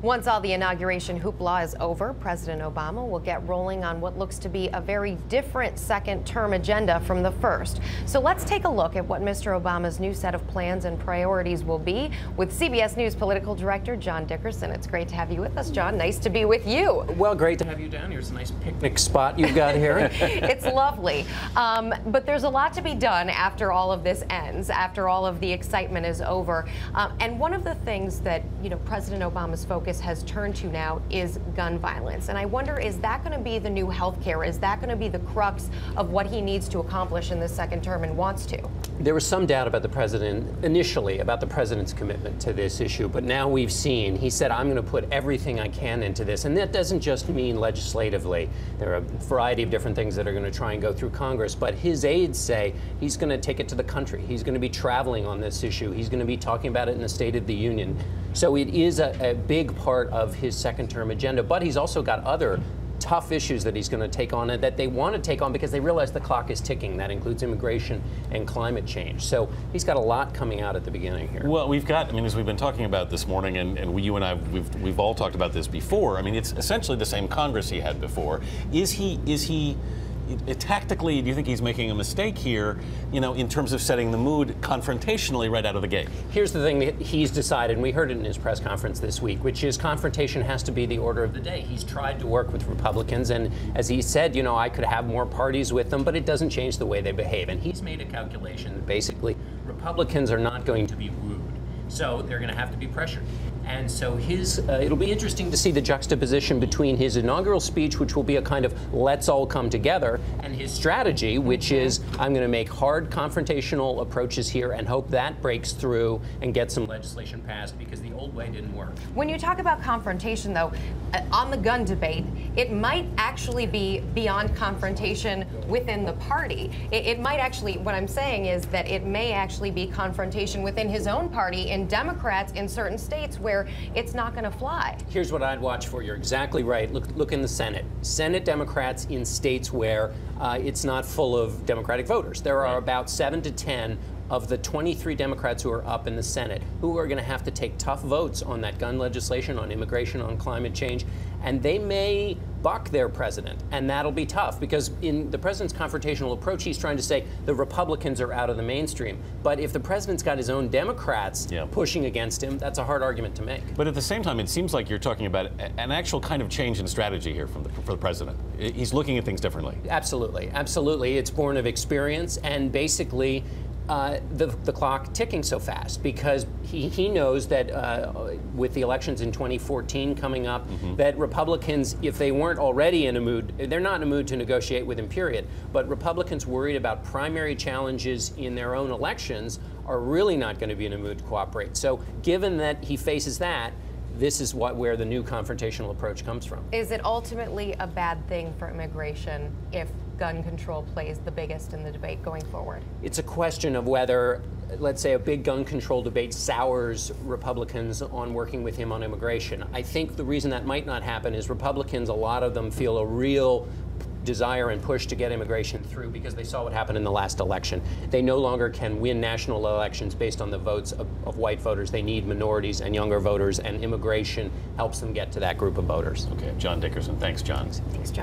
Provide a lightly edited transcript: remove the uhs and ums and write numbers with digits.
Once all the inauguration hoopla is over, President Obama will get rolling on what looks to be a very different second-term agenda from the first. So let's take a look at what Mr. Obama's new set of plans and priorities will be with CBS News political director John Dickerson. It's great to have you with us, John. Nice to be with you. Well, great to have you down here. It's a nice picnic spot you've got here. It's lovely. But there's a lot to be done after all of this ends, after all of the excitement is over. And one of the things that, President Obama's focus has turned to now is gun violence. And I wonder, is that going to be the new health care? Is that going to be the crux of what he needs to accomplish in this second term and wants to? There was some doubt about the president, initially, about the president's commitment to this issue. But now we've seen, he said, I'm going to put everything I can into this. And that doesn't just mean legislatively. There are a variety of different things that are going to try and go through Congress. But his aides say he's going to take it to the country. He's going to be traveling on this issue. He's going to be talking about it in the State of the Union. So it is a big part of his second-term agenda. But he's also got other tough issues that he's going to take on and that they want to take on because they realize the clock is ticking. That includes immigration and climate change. So he's got a lot coming out at the beginning here. Well, we've got, as we've been talking about this morning, and you and I, we've all talked about this before. It's essentially the same Congress he had before. Is he tactically, do you think he's making a mistake here, in terms of setting the mood confrontationally right out of the gate? Here's the thing that he's decided, and we heard it in his press conference this week, which is confrontation has to be the order of the day. He's tried to work with Republicans, and as he said, I could have more parties with them, but it doesn't change the way they behave. And he's made a calculation that basically Republicans are not going to be rude, so they're going to have to be pressured. And so it'll be interesting to see the juxtaposition between his inaugural speech, which will be a kind of let's all come together, and his strategy, which is I'm going to make hard confrontational approaches here and hope that breaks through and get some legislation passed, because the old way didn't work. When you talk about confrontation, though, on the gun debate, it might actually be beyond confrontation within the party. It might actually, what I'm saying is that it may actually be confrontation within his own party in Democrats in certain states where it's not going to fly. Here's what I'd watch for. You're exactly right. Look in the Senate. Senate Democrats in states where it's not full of Democratic voters. There are about 7 to 10 of the 23 Democrats who are up in the Senate who are going to have to take tough votes on that gun legislation, on immigration, on climate change, and they may buck their president, and that'll be tough because in the president's confrontational approach, he's trying to say the Republicans are out of the mainstream. But if the president's got his own Democrats pushing against him, that's a hard argument to make. But at the same time, it seems like you're talking about an actual kind of change in strategy here for the president. He's looking at things differently. Absolutely, absolutely. It's born of experience and basically the clock ticking so fast because he knows that with the elections in 2014 coming up, that Republicans, if they weren't already in a mood, they're not in a mood to negotiate with him, period. But Republicans worried about primary challenges in their own elections are really not going to be in a mood to cooperate. So given that he faces that, this is where the new confrontational approach comes from. Is it ultimately a bad thing for immigration if gun control plays the biggest in the debate going forward? It's a question of whether, let's say, a big gun control debate sours Republicans on working with him on immigration. I think the reason that might not happen is Republicans, a lot of them feel a real desire and push to get immigration through because they saw what happened in the last election. They no longer can win national elections based on the votes of white voters. They need minorities and younger voters, and immigration helps them get to that group of voters. Okay, John Dickerson. Thanks, John. Thanks, John.